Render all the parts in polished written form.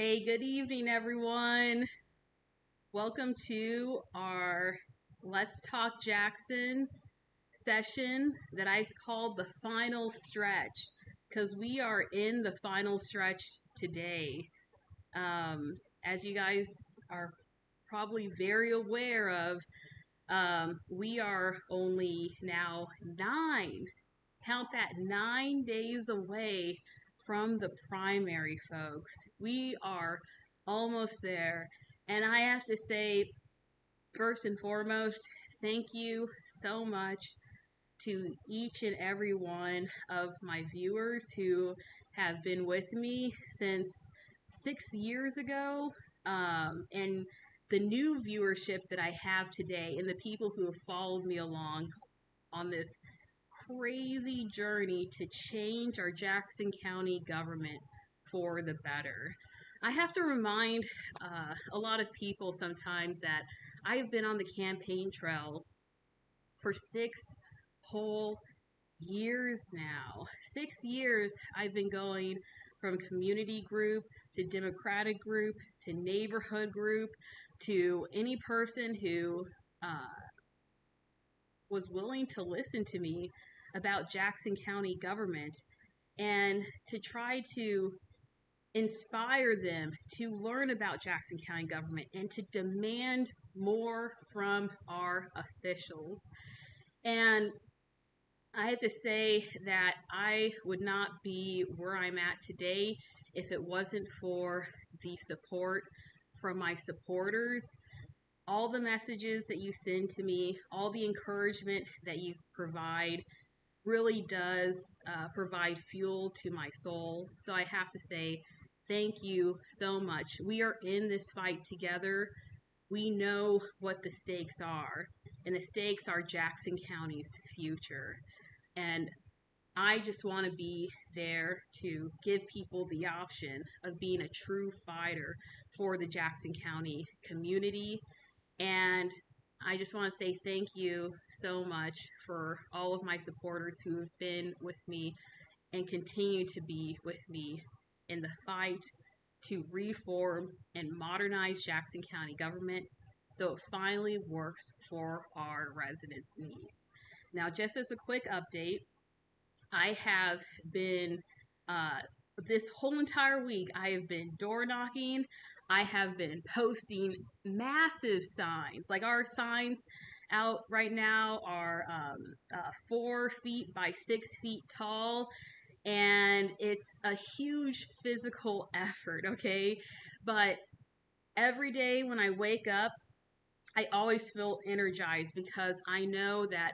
Hey, good evening, everyone. Welcome to our Let's Talk Jackson session that I called the final stretch because we are in the final stretch today. As you guys are probably very aware of, we are only now count that, 9 days away from the primary, folks. We are almost there. And I have to say, first and foremost, thank you so much to each and every one of my viewers who have been with me since 6 years ago. And the new viewership that I have today, and the people who have followed me along on this crazy journey to change our Jackson County government for the better. I have to remind a lot of people sometimes that I have been on the campaign trail for 6 whole years now. 6 years I've been going from community group to democratic group to neighborhood group to any person who was willing to listen to me about Jackson County government and to try to inspire them to learn about Jackson County government and to demand more from our officials. And I have to say that I would not be where I'm at today if it wasn't for the support from my supporters. All the messages that you send to me, all the encouragement that you provide really does provide fuel to my soul. So I have to say thank you so much. We are in this fight together. We know what the stakes are, and the stakes are Jackson County's future. And I just want to be there to give people the option of being a true fighter for the Jackson County community. And I just want to say thank you so much for all of my supporters who have been with me and continue to be with me in the fight to reform and modernize Jackson County government so it finally works for our residents' needs. Now, just as a quick update, I have been this whole entire week, I have been door knocking. I have been posting massive signs. Like our signs out right now are 4 feet by 6 feet tall. And it's a huge physical effort, okay? But every day when I wake up, I always feel energized because I know that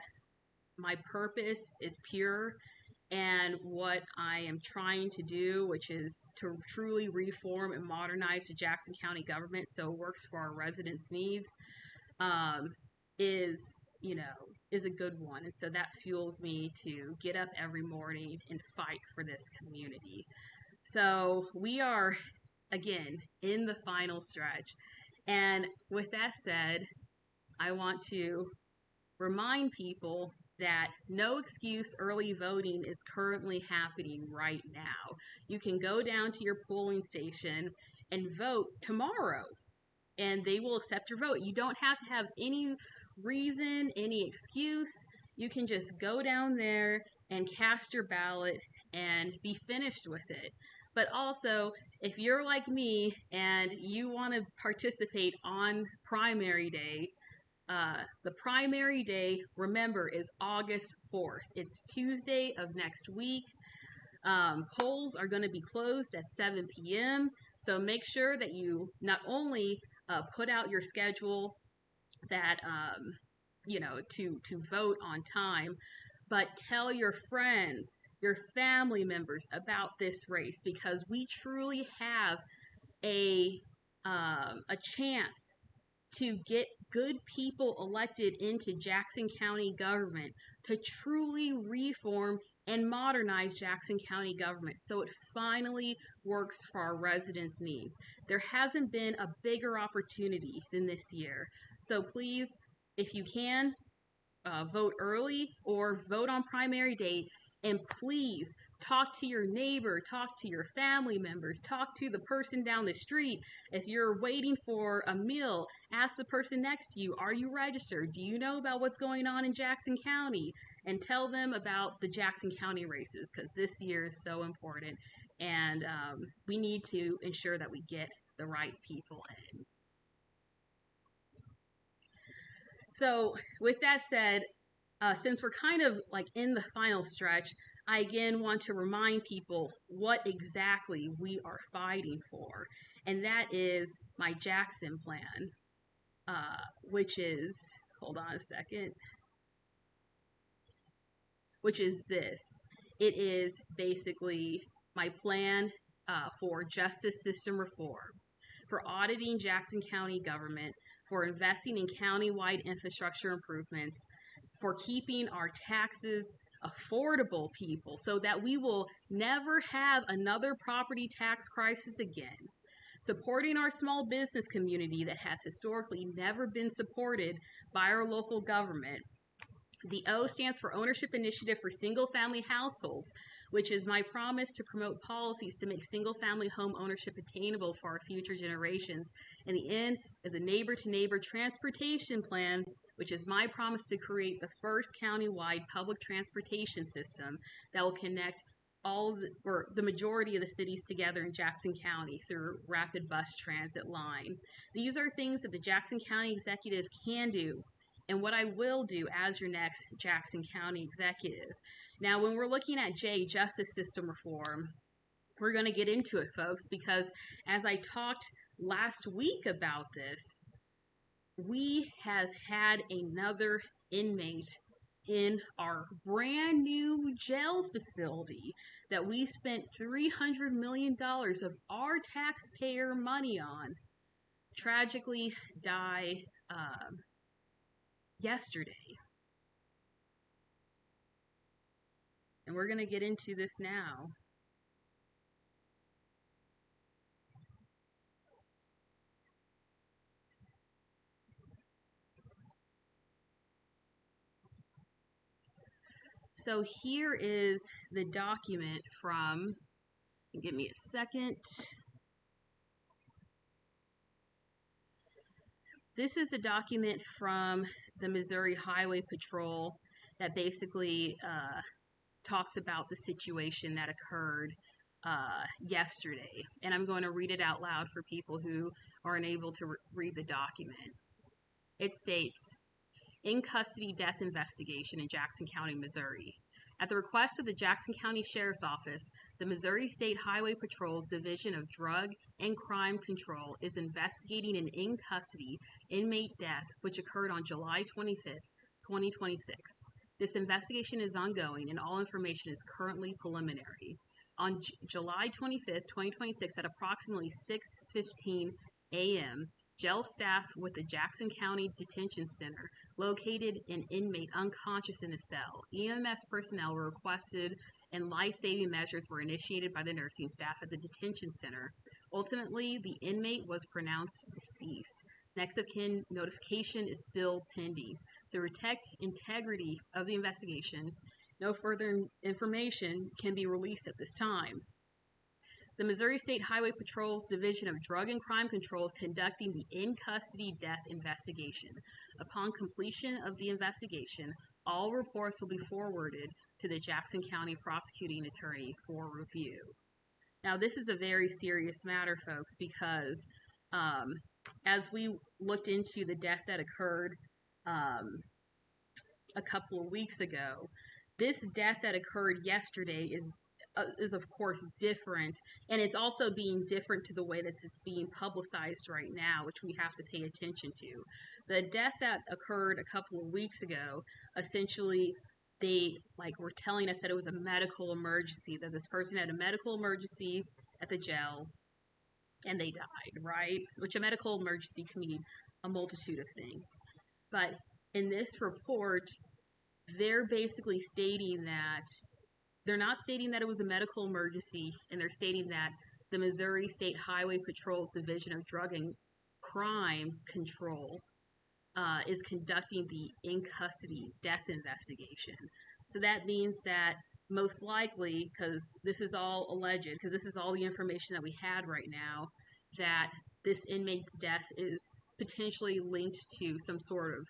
my purpose is pure and what I am trying to do, which is to truly reform and modernize the Jackson County government so it works for our residents' needs, um, is is a good one. And so that fuels me to get up every morning and fight for this community. So we are again in the final stretch. And with that said, I want to remind people that no excuse early voting is currently happening right now. You can go down to your polling station and vote tomorrow, and they will accept your vote. You don't have to have any reason, any excuse. You can just go down there and cast your ballot and be finished with it. But also, if you're like me and you want to participate on primary day, the primary day, remember, is August 4th. It's Tuesday of next week. Polls are going to be closed at 7 p.m. So make sure that you not only put out your schedule that to vote on time, but tell your friends, your family members about this race because we truly have a chance to get good people elected into Jackson County government to truly reform and modernize Jackson County government so it finally works for our residents' needs. There hasn't been a bigger opportunity than this year. So please, if you can, vote early or vote on primary date. And please talk to your neighbor, talk to your family members, talk to the person down the street. If you're waiting for a meal, ask the person next to you, are you registered? Do you know about what's going on in Jackson County? And tell them about the Jackson County races, because this year is so important. And we need to ensure that we get the right people in. So with that said, since we're kind of like in the final stretch, I again want to remind people what exactly we are fighting for. And that is my Jackson plan, which is, hold on a second, which is this. It is basically my plan for justice system reform, for auditing Jackson County government, for investing in county-wide infrastructure improvements, for keeping our taxes affordable, people, so that we will never have another property tax crisis again. Supporting our small business community that has historically never been supported by our local government. The O stands for Ownership Initiative for Single Family Households, which is my promise to promote policies to make single family home ownership attainable for our future generations. And the N is a neighbor to neighbor transportation plan, which is my promise to create the first county-wide public transportation system that will connect the majority of the cities together in Jackson County through rapid bus transit line. These are things that the Jackson County executive can do, and what I will do as your next Jackson County executive. Now, when we're looking at J, justice system reform, we're going to get into it, folks, because as I talked last week about this, we have had another inmate in our brand new jail facility that we spent $300 million of our taxpayer money on tragically die yesterday. And we're going to get into this now. So here is the document from, give me a second. This is a document from the Missouri Highway Patrol that basically talks about the situation that occurred yesterday. And I'm going to read it out loud for people who are unable to read the document. It states, in custody death investigation in Jackson County, Missouri. At the request of the Jackson County Sheriff's Office, the Missouri State Highway Patrol's Division of Drug and Crime Control is investigating an in-custody inmate death which occurred on July 25th, 2026. This investigation is ongoing and all information is currently preliminary. On July 25th, 2026, at approximately 6:15 a.m., jail staff with the Jackson County Detention Center located an inmate unconscious in a cell. EMS personnel were requested and life-saving measures were initiated by the nursing staff at the detention center. Ultimately, the inmate was pronounced deceased. Next of kin notification is still pending. To protect integrity of the investigation, no further information can be released at this time. The Missouri State Highway Patrol's Division of Drug and Crime Control is conducting the in-custody death investigation. Upon completion of the investigation, all reports will be forwarded to the Jackson County Prosecuting Attorney for review. Now, this is a very serious matter, folks, because as we looked into the death that occurred a couple of weeks ago, this death that occurred yesterday is of course different, and it's also being different to the way that it's being publicized right now, which we have to pay attention to. The death that occurred a couple of weeks ago, essentially they were telling us that it was a medical emergency, that this person had a medical emergency at the jail and they died, right? Which a medical emergency can mean a multitude of things. But in this report, they're basically stating that they're not stating that it was a medical emergency, and they're stating that the Missouri State Highway Patrol's Division of Drug and Crime Control is conducting the in-custody death investigation. So that means that most likely, because this is all alleged, because this is all the information that we had right now, that this inmate's death is potentially linked to some sort of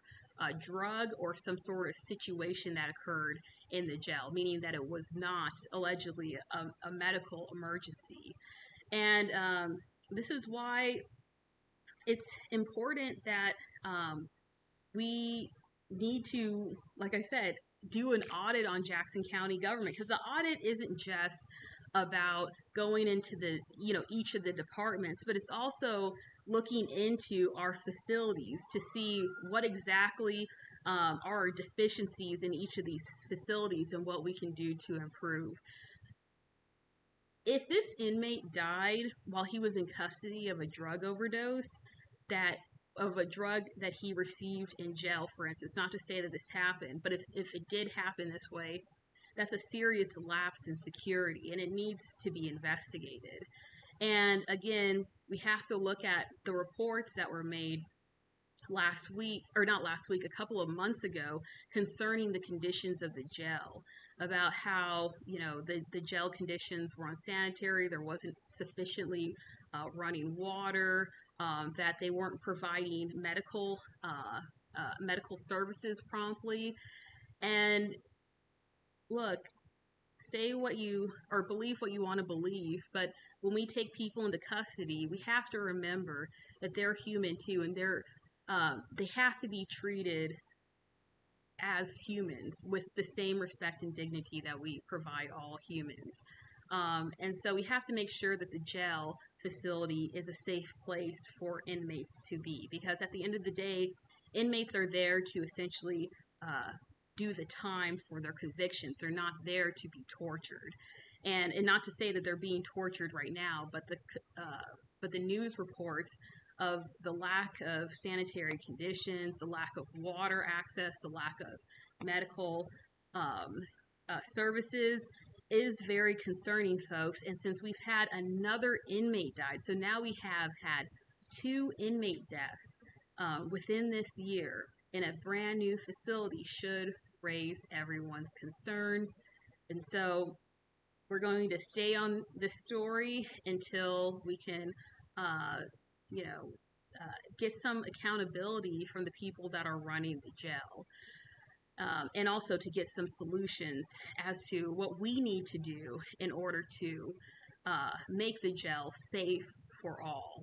drug or some sort of situation that occurred in the jail, meaning that it was not allegedly a medical emergency. And this is why it's important that we need to, like I said, do an audit on Jackson County government, because the audit isn't just about going into the, each of the departments, but it's also looking into our facilities to see what exactly are deficiencies in each of these facilities and what we can do to improve. If this inmate died while he was in custody of a drug overdose, that of a drug that he received in jail, for instance, not to say that this happened, but if it did happen this way, that's a serious lapse in security and it needs to be investigated. And again, we have to look at the reports that were made last week, or not last week, a couple of months ago, concerning the conditions of the jail, about how, the jail conditions were unsanitary, there wasn't sufficiently running water, that they weren't providing medical services promptly. And look, say what you, or believe what you want to believe, but when we take people into custody, we have to remember that they're human too, and they have to be treated as humans with the same respect and dignity that we provide all humans. And so we have to make sure that the jail facility is a safe place for inmates to be, because at the end of the day, inmates are there to essentially do the time for their convictions. They're not there to be tortured. And not to say that they're being tortured right now, but the news reports of the lack of sanitary conditions, the lack of water access, the lack of medical services is very concerning, folks. And since we've had another inmate died, so now we have had 2 inmate deaths within this year in a brand new facility, should raise everyone's concern. And so we're going to stay on this story until we can get some accountability from the people that are running the jail. And also to get some solutions as to what we need to do in order to make the jail safe for all.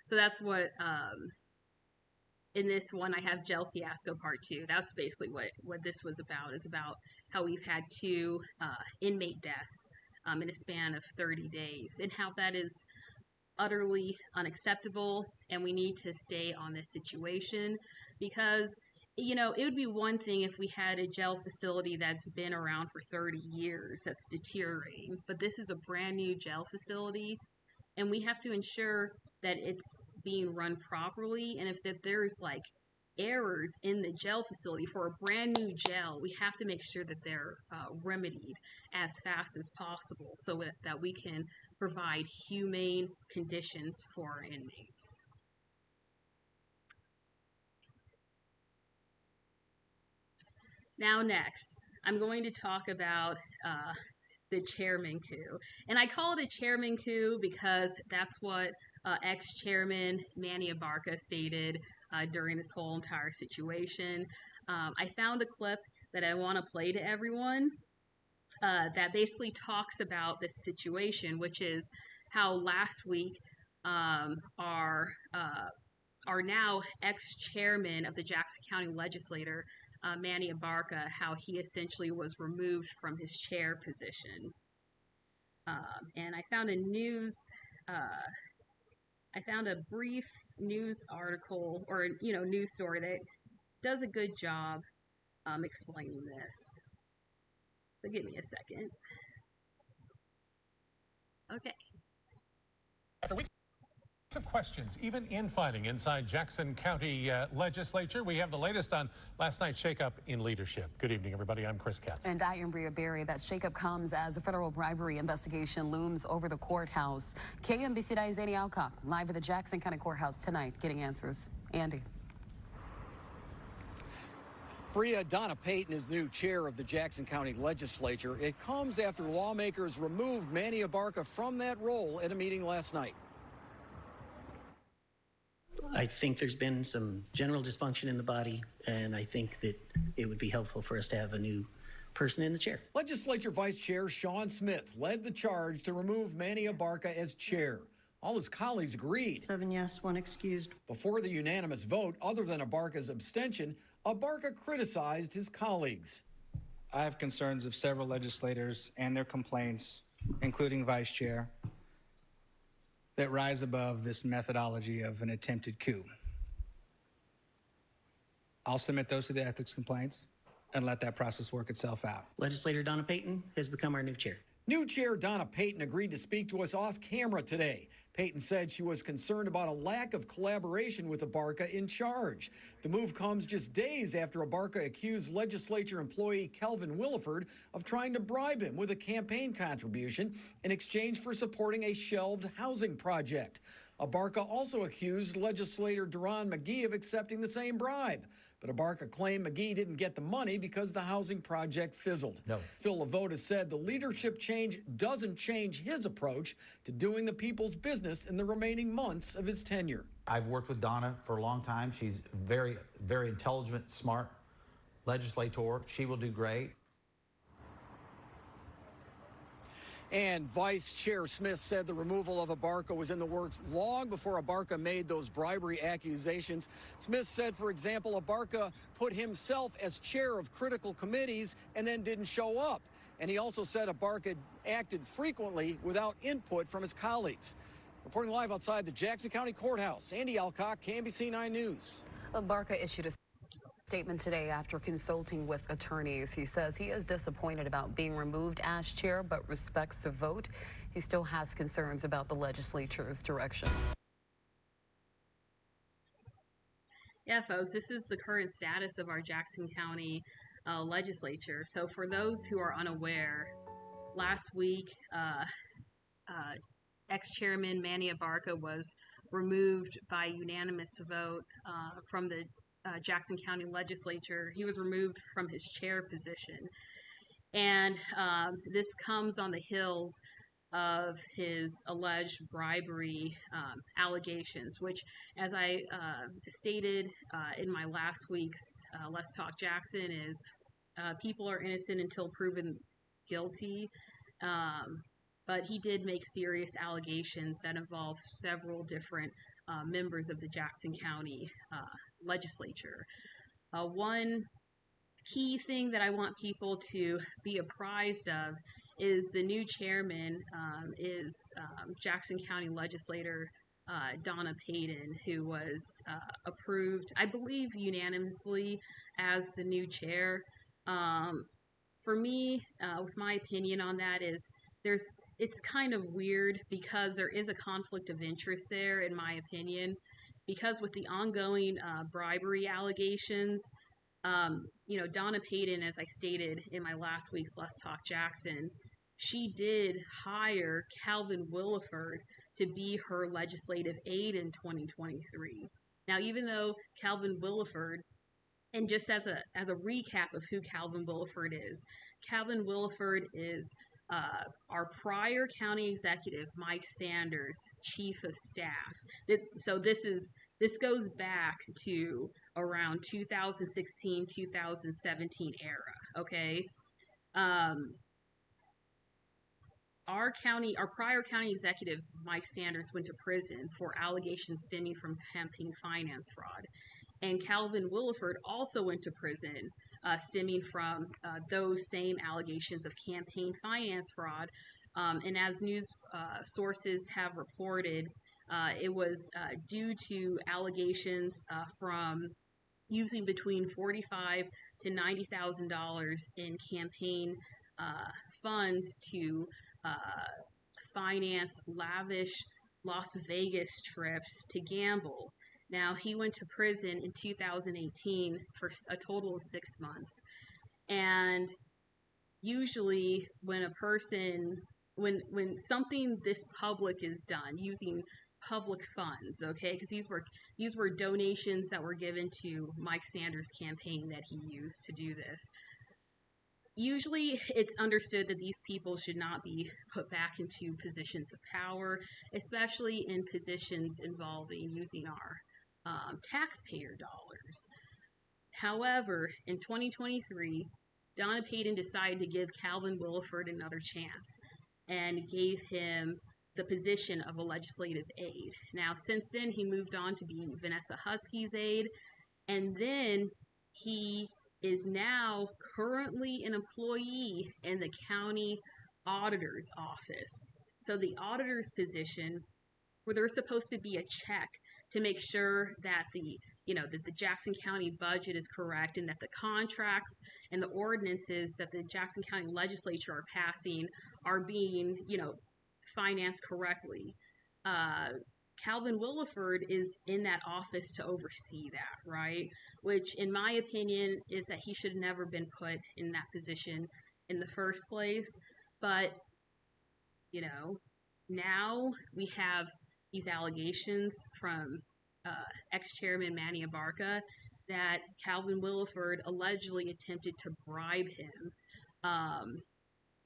So that's what, in this one, I have Jail Fiasco Part 2. That's basically what this was about, is about how we've had 2 inmate deaths in a span of 30 days, and how that is utterly unacceptable, and we need to stay on this situation, because it would be one thing if we had a jail facility that's been around for 30 years that's deteriorating, but this is a brand new jail facility, and we have to ensure that it's being run properly, and if there's like errors in the jail facility for a brand new jail, we have to make sure that they're remedied as fast as possible, so that we can provide humane conditions for our inmates. Now next, I'm going to talk about the chairman coup. And I call it a chairman coup because that's what ex-chairman Manny Abarca stated during this whole entire situation. I found a clip that I want to play to everyone that basically talks about this situation, which is how last week our now ex-chairman of the Jackson County Legislature, Manny Abarca, how he essentially was removed from his chair position. And I found I found a brief news article, or news story that does a good job explaining this. So give me a second. Okay. After weeks Some questions, even infighting inside Jackson County Legislature. We have the latest on last night's shakeup in leadership. Good evening, everybody. I'm Chris Katz. And I am Bria Berry. That shakeup comes as a federal bribery investigation looms over the courthouse. KMBC 9's Andy Alcock live at the Jackson County Courthouse tonight, getting answers. Andy. Bria, Donna Payton is new chair of the Jackson County Legislature. It comes after lawmakers removed Manny Abarca from that role at a meeting last night. I think there's been some general dysfunction in the body, and I think that it would be helpful for us to have a new person in the chair. Legislature Vice Chair Sean Smith led the charge to remove Manny Abarca as chair. All his colleagues agreed. 7 yes, 1 excused. Before the unanimous vote, other than Abarca's abstention, Abarca criticized his colleagues. I have concerns of several legislators and their complaints, including Vice Chair, that rise above this methodology of an attempted coup. I'll submit those to the ethics complaints and let that process work itself out. Legislator Donna Payton has become our new chair. New chair Donna Payton agreed to speak to us off camera today. Payton said she was concerned about a lack of collaboration with Abarca in charge. The move comes just days after Abarca accused legislature employee Calvin Williford of trying to bribe him with a campaign contribution in exchange for supporting a shelved housing project. Abarca also accused legislator Duron McGee of accepting the same bribe. But Abarca claimed McGee didn't get the money because the housing project fizzled. No. Phil LaVota said the leadership change doesn't change his approach to doing the people's business in the remaining months of his tenure. I've worked with Donna for a long time. She's very, very intelligent, smart legislator. She will do great. And Vice Chair Smith said the removal of Abarca was in the works long before Abarca made those bribery accusations. Smith said, for example, Abarca put himself as chair of critical committees and then didn't show up. And he also said Abarca acted frequently without input from his colleagues. Reporting live outside the Jackson County Courthouse, Andy Alcock, KMBC 9 News. Abarca issued a statement today after consulting with attorneys. He says he is disappointed about being removed as chair, but respects the vote. He still has concerns about the legislature's direction. Yeah, folks, this is the current status of our Jackson County legislature. So for those who are unaware, last week, ex-chairman Manny Abarca was removed by unanimous vote from the Jackson County Legislature. He was removed from his chair position. And this comes on the heels of his alleged bribery allegations, which, as I stated in my last week's Let's Talk Jackson, is people are innocent until proven guilty. But he did make serious allegations that involve several different members of the Jackson County legislature. One key thing that I want people to be apprised of is the new chairman is Jackson County legislator Donna Payton, who was approved, I believe, unanimously as the new chair. For me, with my opinion on that is it's kind of weird because there is a conflict of interest there, in my opinion, because with the ongoing bribery allegations, Donna Payton, as I stated in my last week's Let's Talk Jackson, she did hire Calvin Williford to be her legislative aide in 2023. Now, even though Calvin Williford, and just as a recap of who Calvin Williford is our prior county executive, Mike Sanders, chief of staff. So this goes back to around 2016, 2017 era, okay? Our prior county executive, Mike Sanders, went to prison for allegations stemming from campaign finance fraud. And Calvin Williford also went to prison stemming from those same allegations of campaign finance fraud. And as news sources have reported, it was due to allegations from using between $45,000 to $90,000 in campaign funds to finance lavish Las Vegas trips to gamble. Now, he went to prison in 2018 for a total of 6 months. And usually when a person, when something this public is done using public funds, okay, because these were donations that were given to Mike Sanders' campaign that he used to do this. Usually it's understood that these people should not be put back into positions of power, especially in positions involving using our taxpayer dollars. However, in 2023, Donna Payton decided to give Calvin Williford another chance and gave him the position of a legislative aide. Now, since then, he moved on to being Vanessa Husky's aide, and then he is now currently an employee in the county auditor's office. So the auditor's position, where there's supposed to be a check to make sure that that the Jackson County budget is correct and that the contracts and the ordinances that the Jackson County legislature are passing are being, financed correctly. Calvin Williford is in that office to oversee that, right? Which, in my opinion, is that he should have never been put in that position in the first place. But, now we have these allegations from ex-chairman Manny Abarca that Calvin Williford allegedly attempted to bribe him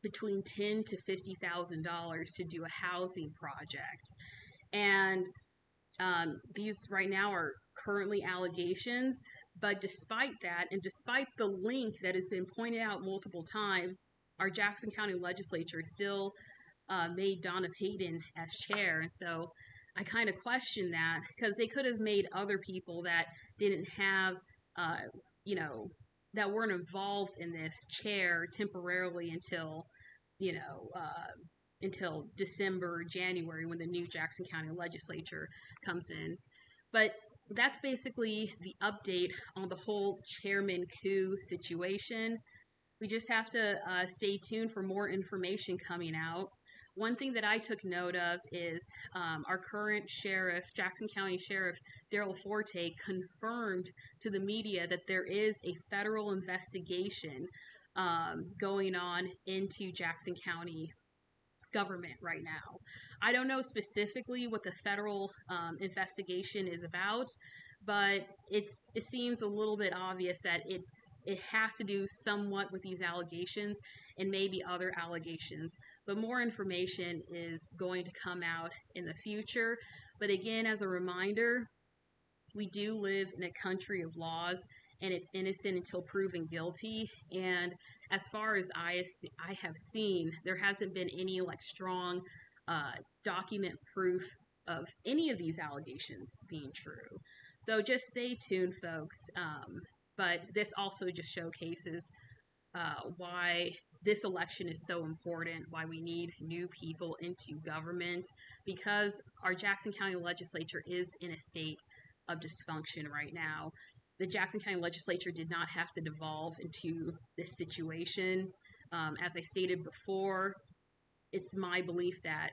between $10,000 to $50,000 to do a housing project. And these right now are currently allegations, but despite that, and despite the link that has been pointed out multiple times, our Jackson County legislature still made Donna Payton as chair. And so I kind of question that, because they could have made other people that didn't have, that weren't involved in this chair temporarily until December, January, when the new Jackson County legislature comes in. But that's basically the update on the whole chairman coup situation. We just have to stay tuned for more information coming out. One thing that I took note of is our current sheriff, Jackson County Sheriff Daryl Forte, confirmed to the media that there is a federal investigation going on into Jackson County government right now. I don't know specifically what the federal investigation is about, but it seems a little bit obvious that it has to do somewhat with these allegations and maybe other allegations. But more information is going to come out in the future. But again, as a reminder, we do live in a country of laws, and it's innocent until proven guilty. And as far as I have seen, there hasn't been any strong document proof of any of these allegations being true. So just stay tuned, folks. But this also just showcases why this election is so important, why we need new people into government, because our Jackson County legislature is in a state of dysfunction right now. The Jackson County legislature did not have to devolve into this situation. As I stated before, it's my belief that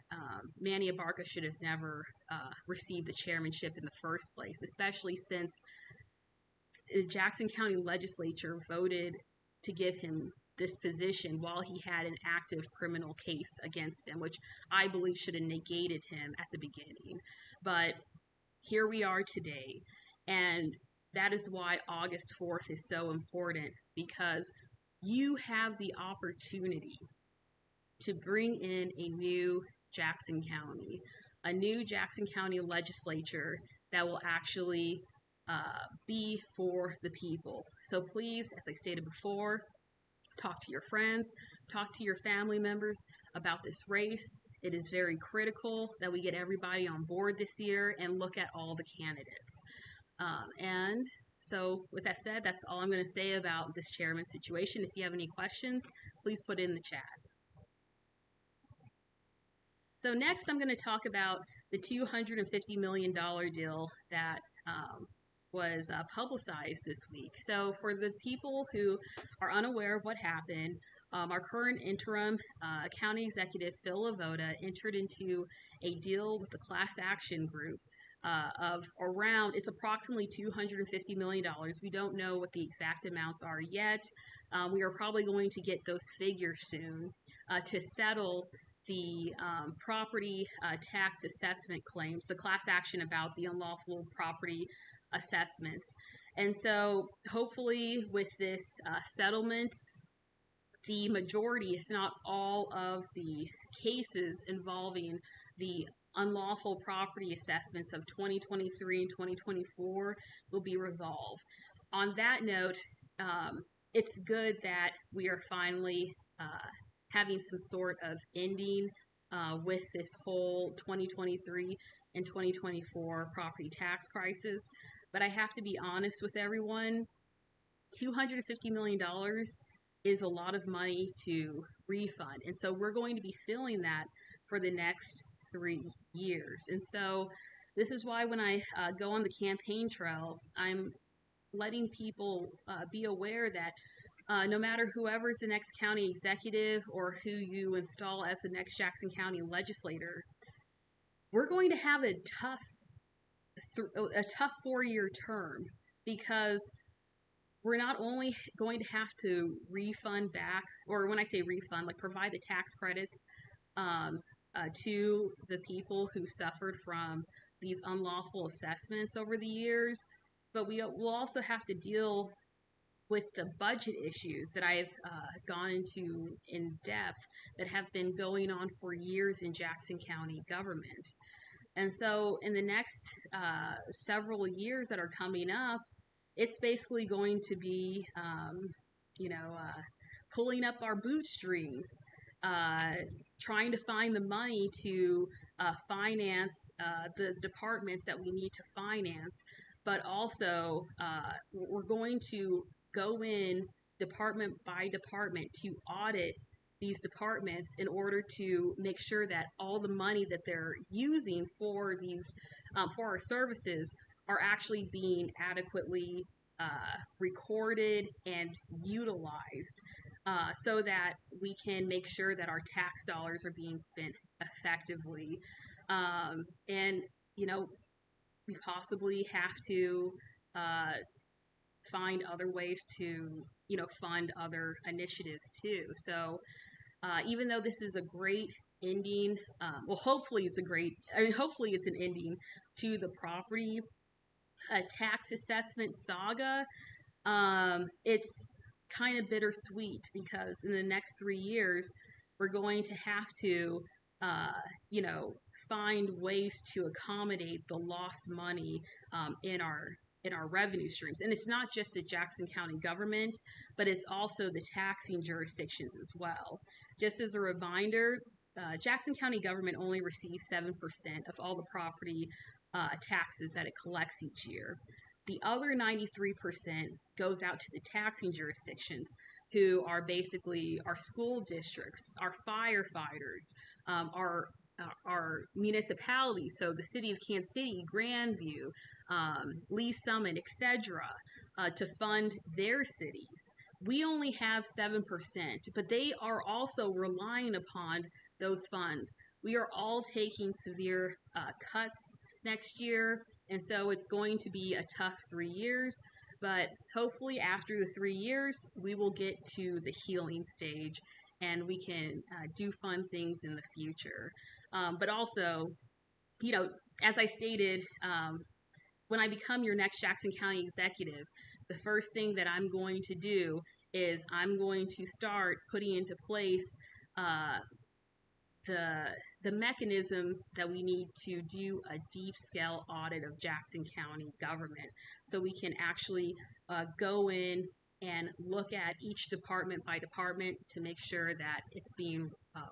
Manny Abarca should have never received the chairmanship in the first place, especially since the Jackson County legislature voted to give him this position while he had an active criminal case against him, which I believe should have negated him at the beginning. But here we are today, and that is why August 4th is so important, because you have the opportunity to bring in a new Jackson County legislature that will actually be for the people. So please, as I stated before, talk to your friends, talk to your family members about this race. It is very critical that we get everybody on board this year and look at all the candidates. And so with that said, that's all I'm going to say about this chairman situation. If you have any questions, please put in the chat. So next, I'm going to talk about the $250 million deal that was publicized this week. So for the people who are unaware of what happened, Our current interim county executive, Phil Lavoda, entered into a deal with the class action group of around, it's approximately $250 million. We don't know what the exact amounts are yet. We are probably going to get those figures soon to settle the property tax assessment claims, the class action about the unlawful property assessments. And so hopefully with this settlement, the majority, if not all, of the cases involving the unlawful property assessments of 2023 and 2024 will be resolved. On that note, it's good that we are finally having some sort of ending with this whole 2023 and 2024 property tax crisis. But I have to be honest with everyone, $250 million is a lot of money to refund. And so we're going to be feeling that for the next 3 years. And so this is why when I go on the campaign trail, I'm letting people be aware that no matter whoever's the next county executive or who you install as the next Jackson County legislator, we're going to have a tough 4-year term, because we're not only going to have to refund back, or when I say refund, like provide the tax credits to the people who suffered from these unlawful assessments over the years, but we'll also have to deal with the budget issues that I've gone into in depth that have been going on for years in Jackson County government. And so in the next several years that are coming up, it's basically going to be, pulling up our bootstrings, trying to find the money to finance the departments that we need to finance, but also we're going to go in department by department to audit these departments in order to make sure that all the money that they're using for these for our services are actually being adequately recorded and utilized, so that we can make sure that our tax dollars are being spent effectively. And we possibly have to find other ways to fund other initiatives too. So even though this is a great ending, hopefully it's an ending to the property tax assessment saga. It's kind of bittersweet, because in the next 3 years we're going to have to find ways to accommodate the lost money in our revenue streams. And it's not just the Jackson County government, but it's also the taxing jurisdictions as well. Just as a reminder, Jackson County government only receives 7% of all the property taxes that it collects each year. The other 93% goes out to the taxing jurisdictions, who are basically our school districts, our firefighters, our municipalities, so the city of Kansas City, Grandview, Lee Summit, etc., to fund their cities. We only have 7%, but they are also relying upon those funds. We are all taking severe cuts next year, and so it's going to be a tough 3 years, but hopefully after the 3 years, we will get to the healing stage and we can do fun things in the future. But also, as I stated, when I become your next Jackson County executive, the first thing that I'm going to do is I'm going to start putting into place the mechanisms that we need to do a deep scale audit of Jackson County government, so we can actually go in and look at each department by department to make sure that it's being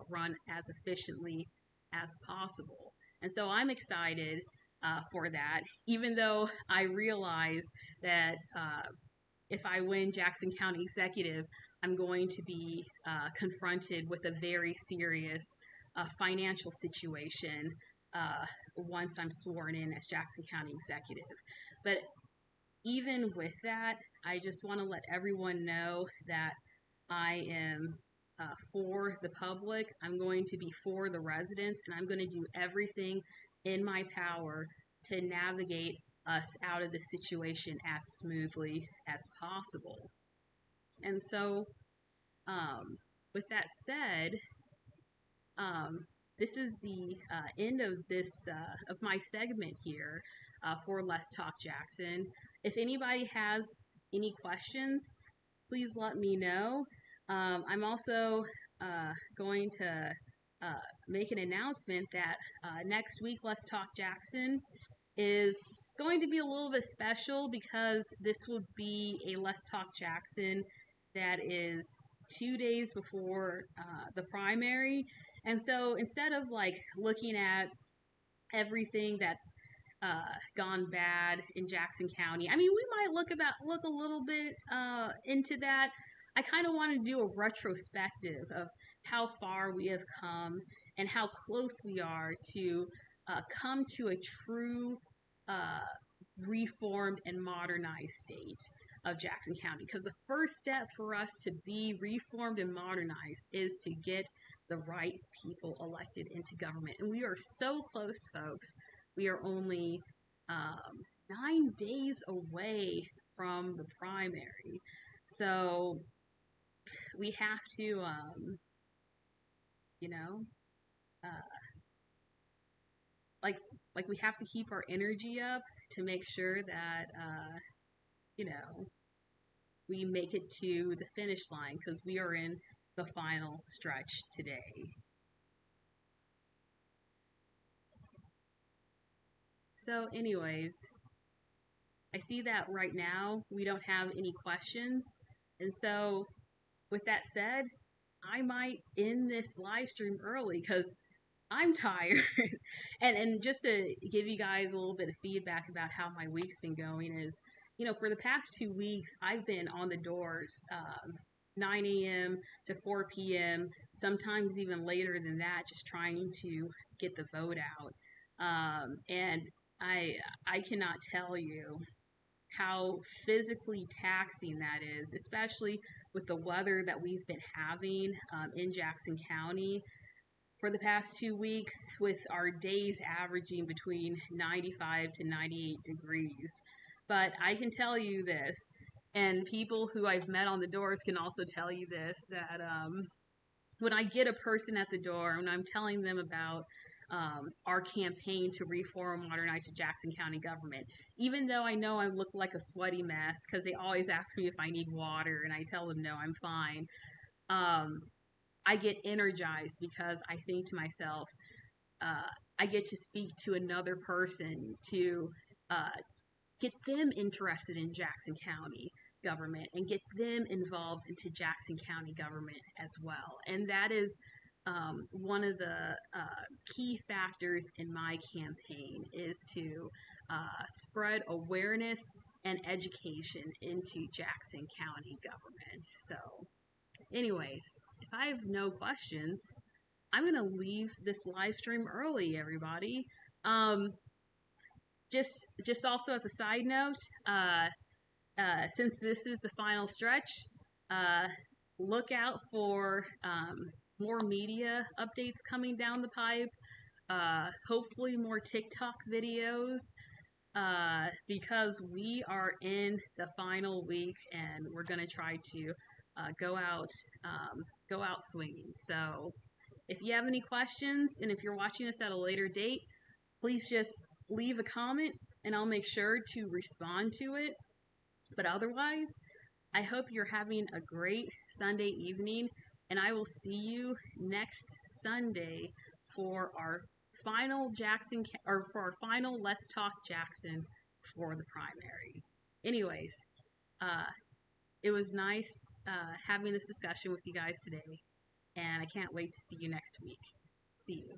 run as efficiently as possible. And so I'm excited for that, even though I realize that if I win Jackson County executive, I'm going to be confronted with a very serious financial situation once I'm sworn in as Jackson County executive. But even with that, I just want to let everyone know that I am for the public. I'm going to be for the residents, and I'm going to do everything in my power to navigate us out of the situation as smoothly as possible. And so, with that said, this is the end of this of my segment here for Let's Talk Jackson. If anybody has any questions, please let me know. I'm also going to make an announcement that next week Let's Talk Jackson is going to be a little bit special because this will be a Let's Talk Jackson that is 2 days before the primary. And so instead of like looking at everything that's gone bad in Jackson County, I mean, we might look a little bit into that. I kind of want to do a retrospective of how far we have come and how close we are to come to a true reformed and modernized state of Jackson County. Because the first step for us to be reformed and modernized is to get the right people elected into government. And we are so close, folks. We are only 9 days away from the primary. So we have to, you know, like we have to keep our energy up to make sure that, you know, we make it to the finish line, because we are in the final stretch today. So anyways, I see that right now we don't have any questions. And so with that said, I might end this live stream early because I'm tired. and just to give you guys a little bit of feedback about how my week's been going is, you know, for the past 2 weeks, I've been on the doors 9 a.m. to 4 p.m., sometimes even later than that, just trying to get the vote out. And I cannot tell you how physically taxing that is, especially with the weather that we've been having in Jackson County for the past 2 weeks, with our days averaging between 95 to 98 degrees. But I can tell you this, and people who I've met on the doors can also tell you this, that when I get a person at the door and I'm telling them about our campaign to reform and modernize the Jackson County government, even though I know I look like a sweaty mess because they always ask me if I need water and I tell them no, I'm fine, I get energized because I think to myself, I get to speak to another person to get them interested in Jackson County government and get them involved into Jackson County government as well. And that is one of the key factors in my campaign, is to spread awareness and education into Jackson County government. So anyways, if I have no questions, I'm going to leave this live stream early, everybody. Just also as a side note, since this is the final stretch, look out for more media updates coming down the pipe, hopefully more TikTok videos, because we are in the final week and we're going to try to go out swinging. So if you have any questions, and if you're watching this at a later date, please just leave a comment and I'll make sure to respond to it. But otherwise, I hope you're having a great Sunday evening, and I will see you next Sunday for our final for our final Let's Talk Jackson for the primary. Anyways, it was nice having this discussion with you guys today, and I can't wait to see you next week. See you.